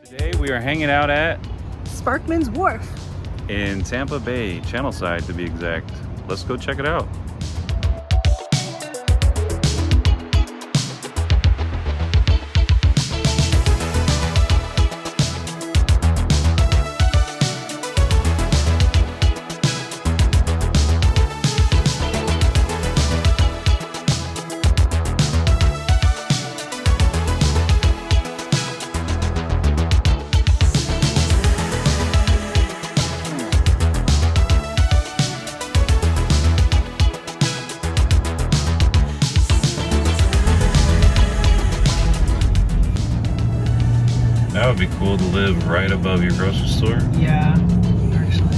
Today we are hanging out at Sparkman Wharf in Tampa Bay, Channelside to be exact. Let's go check it out. That would be cool to live right above your grocery store. Yeah, actually.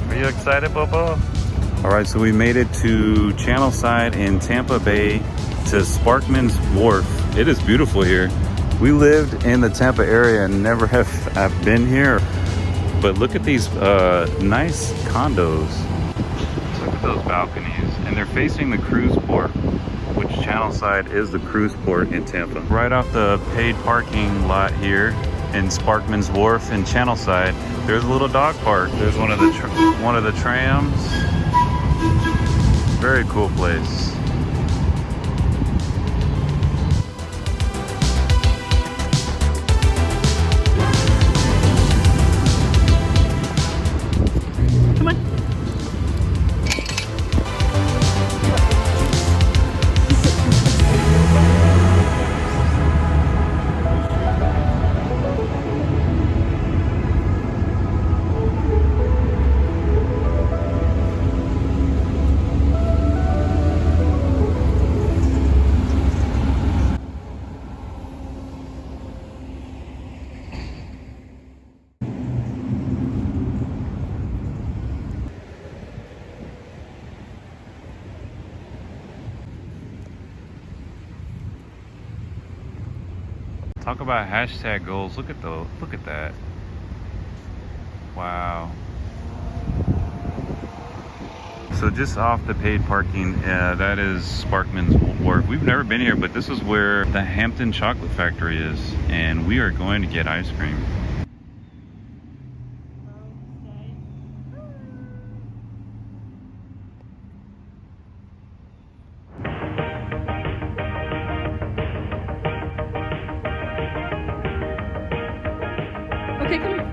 Are you excited, Bobo? All right, so we made it to Channelside in Tampa Bay to Sparkman Wharf. It is beautiful here. We lived in the Tampa area and never have been here. But look at these nice condos. Look at those balconies. And they're facing the cruise port, which Channelside is the cruise port in Tampa. Right off the paid parking lot here in Sparkman Wharf in Channelside, there's a little dog park. There's one of the trams. Very cool place. Come on. Talk about hashtag goals. Look at that. Wow. So just off the paid parking, that is Sparkman Wharf. We've never been here, but this is where the Hampton Chocolate Factory is, and we are going to get ice cream. Okay, come here.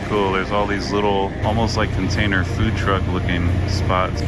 Cool. There's all these little, almost like container food truck looking spots.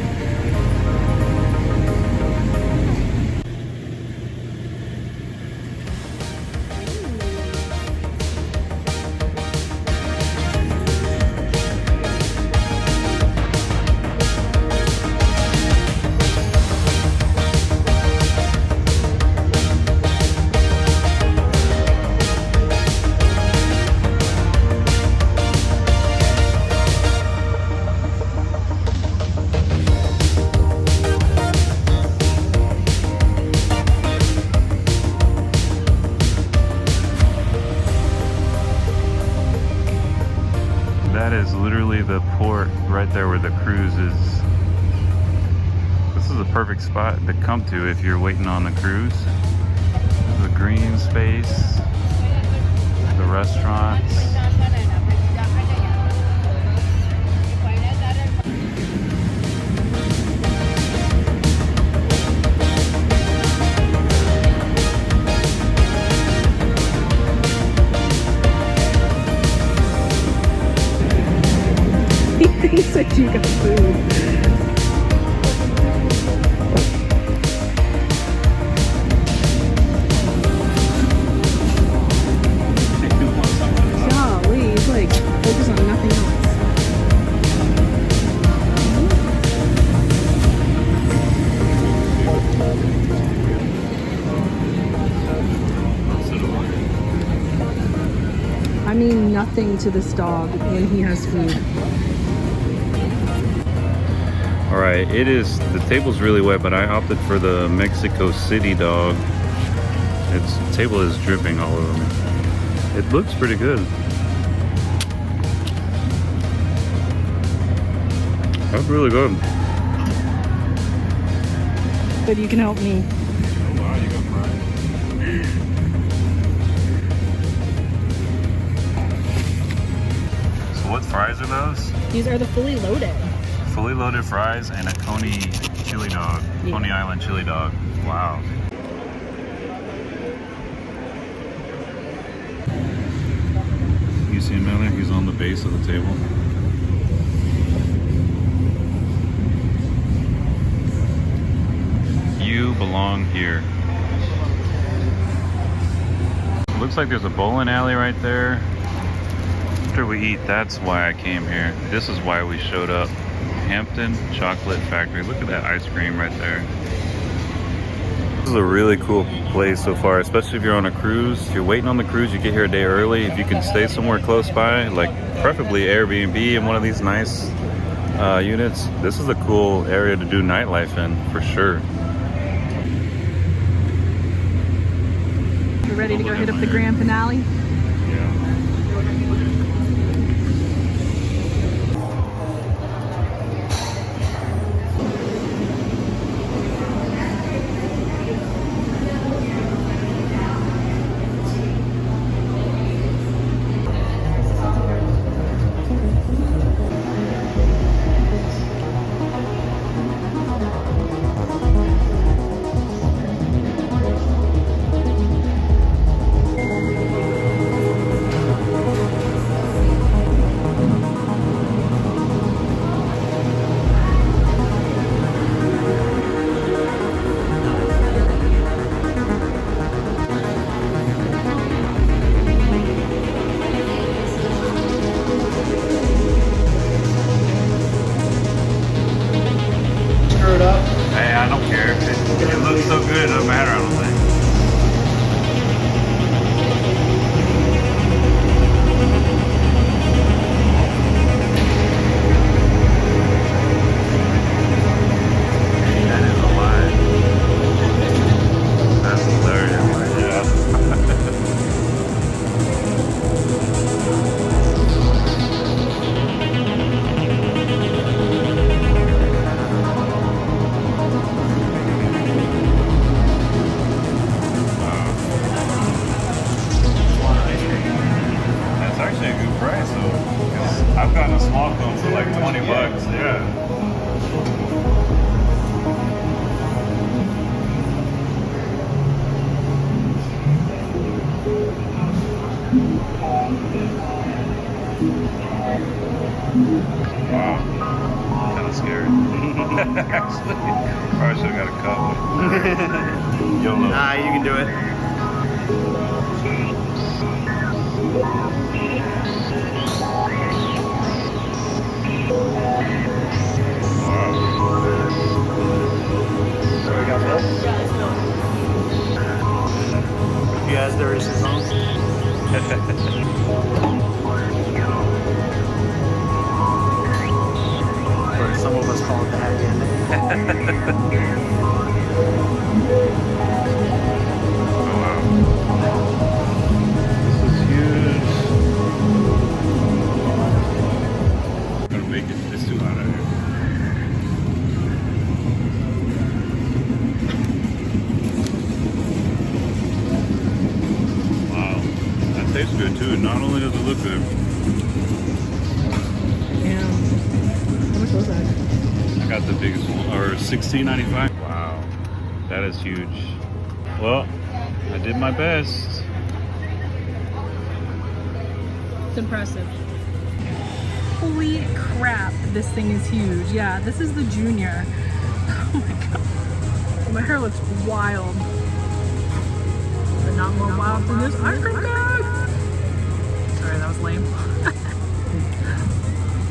That is literally the port right there where the cruise is. This is a perfect spot to come to if you're waiting on the cruise. The green space, the restaurants. He said you got food. Golly, he's like focus on nothing else. I mean nothing to this dog when he has food. All right, the table's really wet, but I opted for the Mexico City dog. Its table is dripping all over me. It looks pretty good. That's really good. But you can help me. Oh wow, you got fries. So what fries are those? These are the fully loaded. Fully loaded fries and a Coney chili dog. Yeah. Coney Island chili dog. Wow. You see him down there? He's on the base of the table. You belong here. Looks like there's a bowling alley right there. After we eat, that's why I came here. This is why we showed up. Hampton Chocolate Factory. Look at that ice cream right there. This is a really cool place so far, especially if you're on a cruise. If you're waiting on the cruise, you get here a day early. If you can stay somewhere close by, like preferably Airbnb in one of these nice units, this is a cool area to do nightlife in, for sure. We're ready to go hit up the grand finale. Yeah. Hey, I don't care. It looks so good, it doesn't matter, I don't think. That is a lie. That's hilarious. Yeah. That's actually a good price though. 'Cause I've gotten a small cone for like 20 bucks. Yeah. Wow. Kind of scary. Actually, probably should have got a cup. YOLO. Nah, you can do it. So we got milk. You guys, there is his own. Or some of us call it the happy ending. Oh wow. This is huge. tastes good too. Not only does it look good. Yeah. How much was that? I got the biggest one, or $16.95. Wow, that is huge. Well, I did my best. It's impressive. Holy crap, this thing is huge. Yeah, this is the junior. Oh my god. My hair looks wild. But not more wild than this ice cream bag. Sorry, that was lame.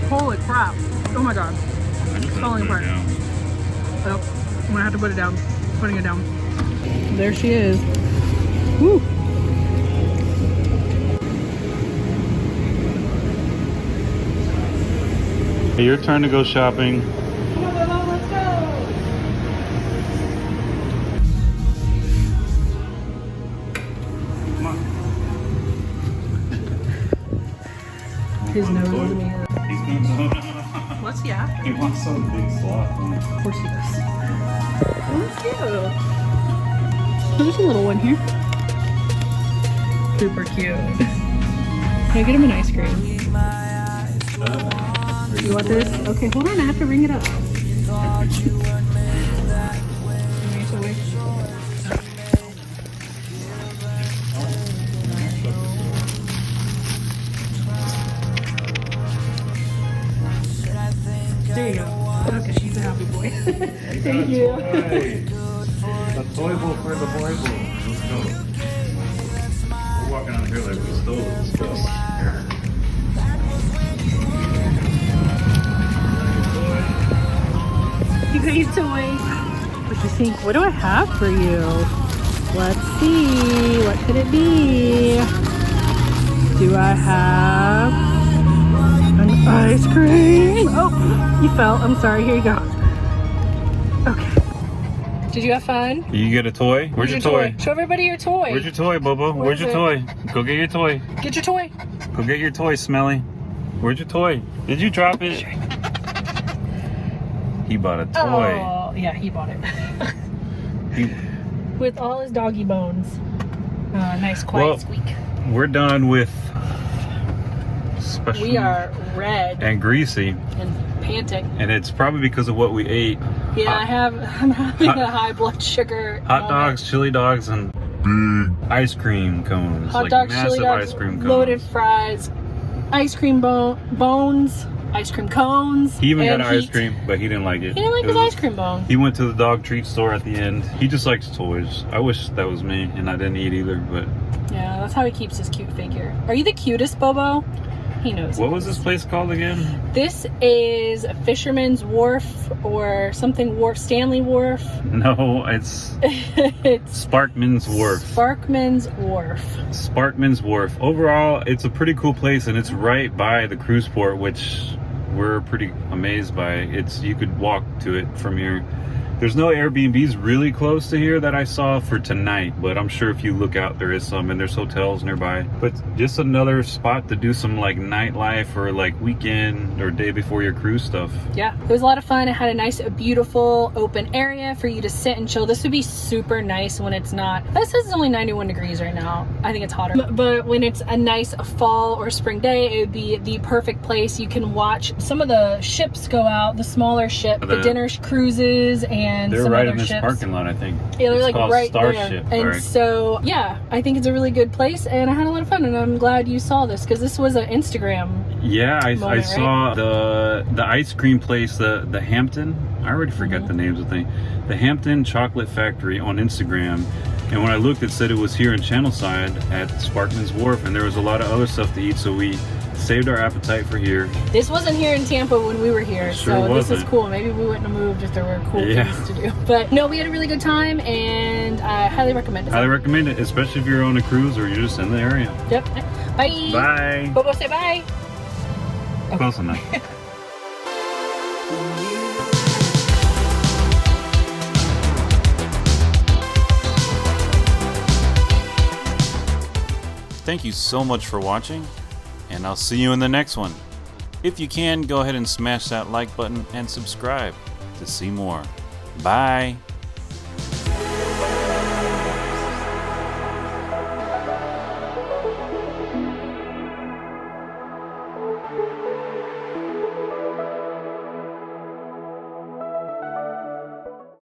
Holy crap. Oh my god. It's falling apart. Oh, I'm gonna have to put it down. Putting it down. There she is. Woo. Hey, your turn to go shopping. Come on, Bobo, let's go. Come on. His nose is me. He's going to What's he after? He wants some big sloth. Of course he does. Oh, cute. There's a little one here. Super cute. Can I get him an ice cream? You want this? Okay, hold on. I have to ring it up. There you go. Okay, he's a happy boy. Thank you. A toy bowl for the boy bowl. Let's go. We're walking out here like we stole this stuff. You got your toy. What do you think? What do I have for you? Let's see. What could it be? Do I have an ice cream? Oh, you fell. I'm sorry. Here you go. Okay. Did you have fun? You get a toy? Where's your toy? Show everybody your toy. Where's your toy, Bobo? Where's your toy? Go get your toy. Get your toy. Go get your toy, Smelly. Where's your toy? Did you drop it? He bought a toy. Oh, yeah, he bought it. He... With all his doggy bones. Nice quiet squeak. We're done with special. We are red and greasy and panting. And it's probably because of what we ate. Yeah, I'm having a high blood sugar. Hot dogs, chili dogs, and big ice cream cones. Hot like dogs, massive chili dogs, ice cream cones. loaded fries, ice cream bones, ice cream cones. He even got ice cream, but he didn't like it. He didn't like his ice cream bone. He went to the dog treat store at the end. He just likes toys. I wish that was me and I didn't eat either, but... Yeah, that's how he keeps his cute figure. Are you the cutest, Bobo? He knows. What was this place called again? This is Fisherman's Wharf or something Wharf, Stanley Wharf. No, it's it's Sparkman's Wharf. Sparkman's Wharf. Sparkman's Wharf. Overall, it's a pretty cool place and it's right by the cruise port, which we're pretty amazed by. You could walk to it from here. There's no Airbnbs really close to here that I saw for tonight, but I'm sure if you look out there is some, and there's hotels nearby. But just another spot to do some like nightlife or like weekend or day before your cruise stuff. Yeah, it was a lot of fun. It had a nice, beautiful open area for you to sit and chill. This would be super nice when it's not, this says it's only 91 degrees right now. I think it's hotter. But when it's a nice fall or spring day, it would be the perfect place. You can watch some of the ships go out, the smaller ship, the dinner cruises, and they're some right other in this ships. parking lot, I think. Yeah, they're it's like called right Starship, there. And right? so, yeah, I think it's a really good place, and I had a lot of fun, and I'm glad you saw this, because this was an Instagram Yeah, I moment, saw the ice cream place, the Hampton. I already forgot the names of the thing. The Hampton Chocolate Factory on Instagram. And when I looked, it said it was here in Channelside at Sparkman's Wharf, and there was a lot of other stuff to eat, so we saved our appetite for here. This wasn't here in Tampa when we were here, Sure so wasn't. this is cool. Maybe we wouldn't have moved if there were cool things to do. But no, we had a really good time, and I highly recommend it. Highly recommend it, especially if you're on a cruise or you're just in the area. Yep. Bye. Bye. Bobo, say bye. Close enough. Thank you so much for watching, and I'll see you in the next one. If you can, go ahead and smash that like button and subscribe to see more. Bye.